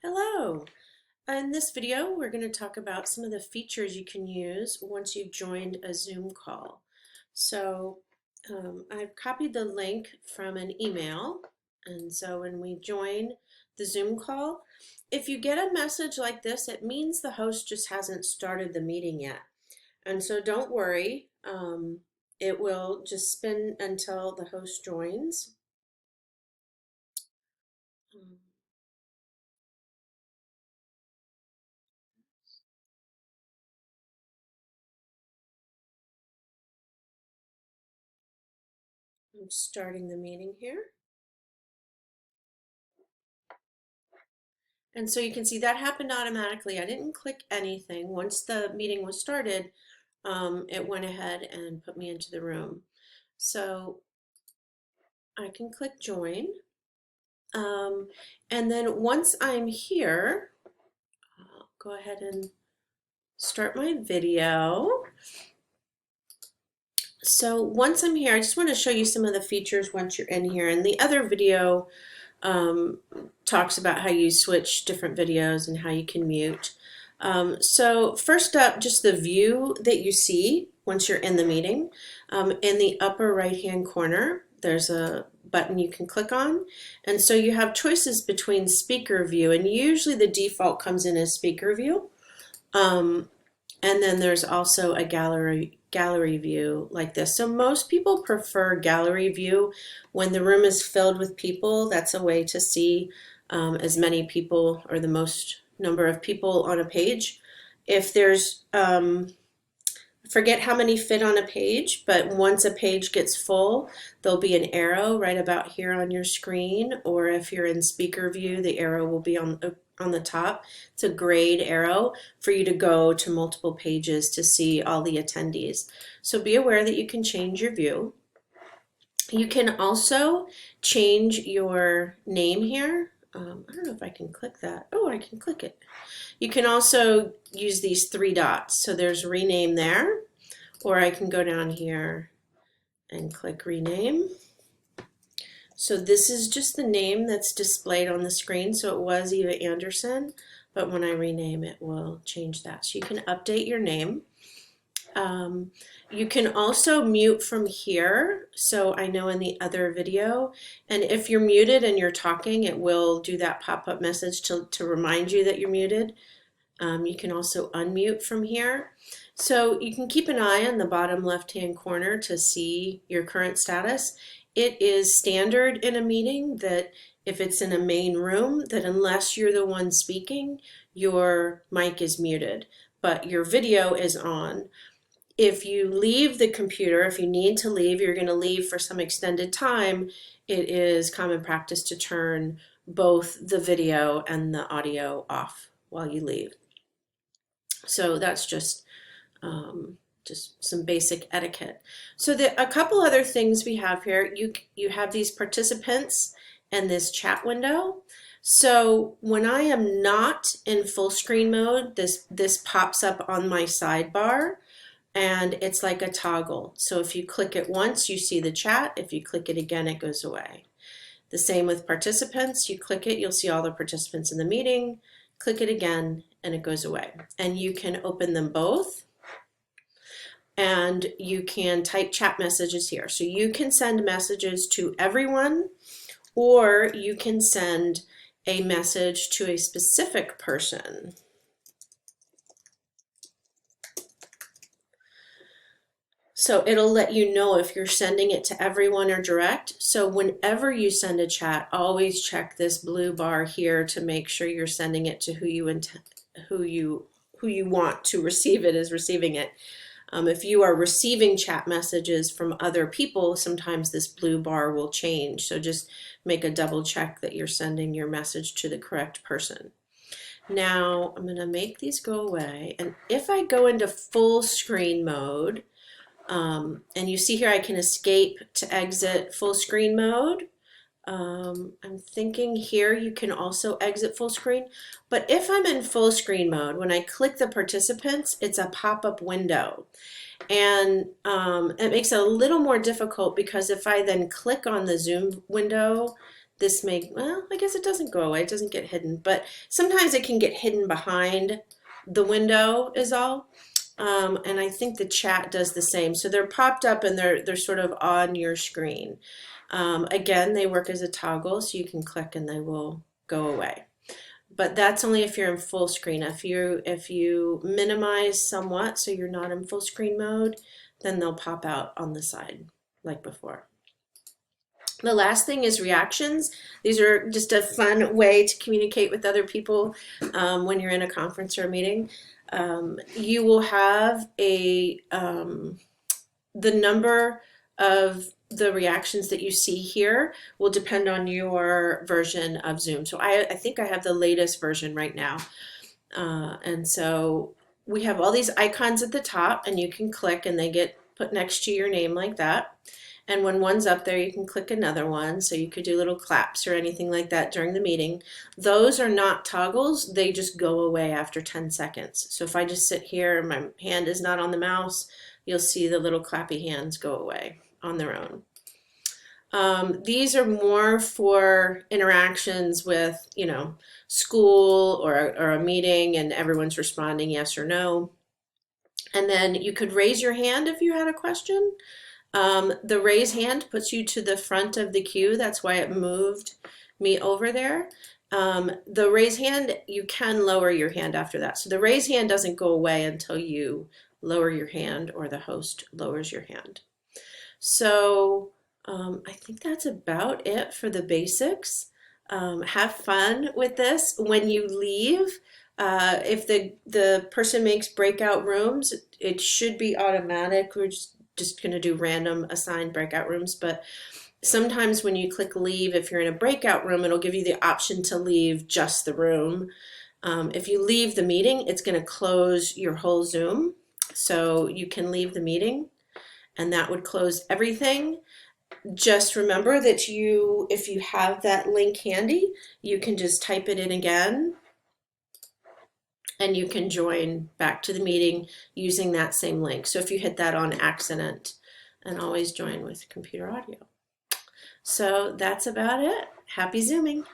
Hello. In this video, we're going to talk about some of the features you can use once you've joined a Zoom call. So I've copied the link from an email. And so when we join the Zoom call, if you get a message like this, it means the host just hasn't started the meeting yet. And so don't worry, it will just spin until the host joins. I'm starting the meeting here. And so you can see that happened automatically. I didn't click anything. Once the meeting was started, it went ahead and put me into the room. So I can click join. And then once I'm here, I'll go ahead and start my video. So once I'm here, I just want to show you some of the features once you're in here. And the other video talks about how you switch different videos and how you can mute. So first up, just the view that you see once you're in the meeting. In the upper right hand corner, there's a button you can click on. And so you have choices between speaker view, and usually the default comes in as speaker view. And then there's also a gallery view like this. So most people prefer gallery view when the room is filled with people. That's a way to see as many people or the most number of people on a page. If there's, forget how many fit on a page, but once a page gets full, there'll be an arrow right about here on your screen, or if you're in speaker view, the arrow will be on the top. It's a grayed arrow for you to go to multiple pages to see all the attendees. So be aware that you can change your view. You can also change your name here. I don't know if I can click that. Oh, I can click it. You can also use these three dots. So there's rename there, or I can go down here and click rename. So this is just the name that's displayed on the screen. So it was Eva Anderson, but when I rename it, will change that. So you can update your name. You can also mute from here. So I know in the other video, and if you're muted and you're talking, it will do that pop-up message to remind you that you're muted. You can also unmute from here. So you can keep an eye on the bottom left-hand corner to see your current status. It is standard in a meeting that if it's in a main room, that unless you're the one speaking, your mic is muted, but your video is on. If you leave the computer, if you need to leave, you're going to leave for some extended time, it is common practice to turn both the video and the audio off while you leave. So that's just some basic etiquette. So a couple other things we have here, you have these participants and this chat window. So when I am not in full screen mode, this pops up on my sidebar, and it's like a toggle. So if you click it once, you see the chat. If you click it again, it goes away. The same with participants. You click it, you'll see all the participants in the meeting. Click it again, and it goes away. And you can open them both, and you can type chat messages here. So you can send messages to everyone, or you can send a message to a specific person. So it'll let you know if you're sending it to everyone or direct. So whenever you send a chat, always check this blue bar here to make sure you're sending it to who you want to receive it is receiving it. If you are receiving chat messages from other people, sometimes this blue bar will change. So just make a double check that you're sending your message to the correct person. Now I'm going to make these go away. And if I go into full screen mode, and you see here I can escape to exit full screen mode. I'm thinking here you can also exit full screen, but if I'm in full screen mode, when I click the participants, it's a pop-up window. And it makes it a little more difficult because if I then click on the Zoom window this may, well, I guess it doesn't go away. It doesn't get hidden, but sometimes it can get hidden behind the window is all. And I think the chat does the same. So they're popped up and they're sort of on your screen. Again, they work as a toggle, so you can click and they will go away. But that's only if you're in full screen. If you minimize somewhat so you're not in full screen mode, then they'll pop out on the side like before. The last thing is reactions. These are just a fun way to communicate with other people when you're in a conference or a meeting. You will have the number of the reactions that you see here will depend on your version of Zoom. So I think I have the latest version right now. And so we have all these icons at the top, and you can click and they get put next to your name like that. And when one's up there, you can click another one. So you could do little claps or anything like that during the meeting. Those are not toggles. They just go away after 10 seconds. So if I just sit here and my hand is not on the mouse, you'll see the little clappy hands go away on their own. These are more for interactions with, school or a meeting and everyone's responding yes or no. And then you could raise your hand if you had a question. The raise hand puts you to the front of the queue. That's why it moved me over there. The raise hand, you can lower your hand after that. So the raise hand doesn't go away until you lower your hand or the host lowers your hand. So I think that's about it for the basics. Have fun with this. When you leave, if the person makes breakout rooms, it should be automatic. We're just going to do random assigned breakout rooms, but sometimes when you click leave, if you're in a breakout room, it'll give you the option to leave just the room. If you leave the meeting, it's going to close your whole Zoom. So you can leave the meeting and that would close everything. Just remember that if you have that link handy, you can just type it in again and you can join back to the meeting using that same link. So if you hit that on accident, and always join with computer audio. So that's about it. Happy Zooming.